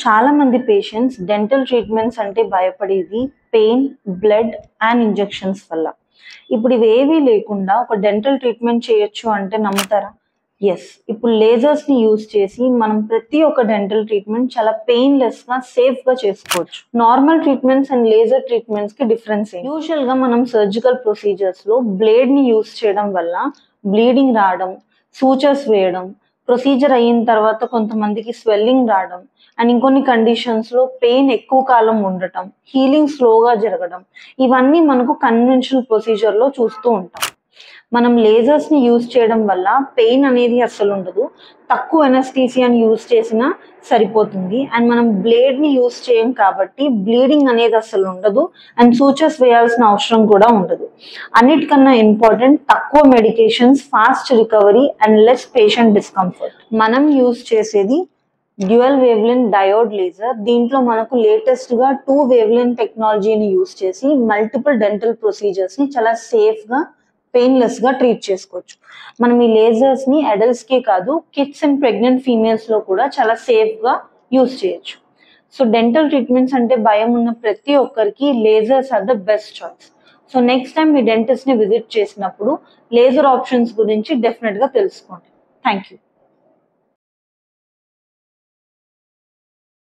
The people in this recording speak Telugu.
చాలా మంది పేషెంట్స్ డెంటల్ ట్రీట్మెంట్స్ అంటే భయపడేది పెయిన్, బ్లడ్ అండ్ ఇంజెక్షన్స్ వల్ల. ఇప్పుడు ఇవేవీ లేకుండా ఒక డెంటల్ ట్రీట్మెంట్ చేయొచ్చు అంటే నమ్ముతారా? ఎస్. ఇప్పుడు లేజర్స్ని యూజ్ చేసి మనం ప్రతి ఒక్క డెంటల్ ట్రీట్మెంట్ చాలా పెయిన్లెస్గా సేఫ్గా చేసుకోవచ్చు. నార్మల్ ట్రీట్మెంట్స్ అండ్ లేజర్ ట్రీట్మెంట్స్కి డిఫరెన్స్ ఏంటి? యూజువల్గా మనం సర్జికల్ ప్రొసీజర్స్లో బ్లేడ్ని యూజ్ చేయడం వల్ల బ్లీడింగ్ రావడం, సూచర్స్ వేయడం, ప్రొసీజర్ అయిన తర్వాత కొంతమందికి స్వెల్లింగ్ రావడం అండ్ ఇంకొన్ని కండిషన్స్లో పెయిన్ ఎక్కువ కాలం ఉండటం, హీలింగ్ స్లోగా జరగడం, ఇవన్నీ మనకు కన్వెన్షనల్ ప్రొసీజర్లో చూస్తూ ఉంటాం. మనం లేజర్స్ని యూజ్ చేయడం వల్ల పెయిన్ అనేది అస్సలు ఉండదు, తక్కువ ఎనస్థీసియాని యూజ్ చేసినా సరిపోతుంది అండ్ మనం బ్లేడ్ని యూజ్ చేయం కాబట్టి బ్లీడింగ్ అనేది అస్సలు ఉండదు అండ్ సూచర్స్ వేయాల్సిన అవసరం కూడా ఉండదు. అన్నిటికన్నా ఇంపార్టెంట్ తక్కువ medications, fast recovery and less patient discomfort. మనం యూజ్ చేసేది డ్యూయల్ వేవ్లెంత్ డయోడ్ లేజర్. దీంట్లో మనకు లేటెస్ట్గా 2 వేవ్లెంత్ టెక్నాలజీని యూజ్ చేసి మల్టిపుల్ డెంటల్ ప్రొసీజర్స్ని చాలా సేఫ్గా పెయిన్లెస్గా ట్రీట్ చేసుకోవచ్చు. మనం ఈ లేజర్స్ని అడల్ట్స్కే కాదు, కిడ్స్ అండ్ ప్రెగ్నెంట్ ఫీమేల్స్లో కూడా చాలా సేఫ్గా యూజ్ చేయొచ్చు. సో డెంటల్ ట్రీట్మెంట్స్ అంటే భయం ఉన్న ప్రతి ఒక్కరికి lasers are the best choice. So next time మీ డెంటిస్ట్ని విజిట్ చేసినప్పుడు లేజర్ ఆప్షన్స్ గురించి డెఫినెట్గా తెలుసుకోండి. Thank you.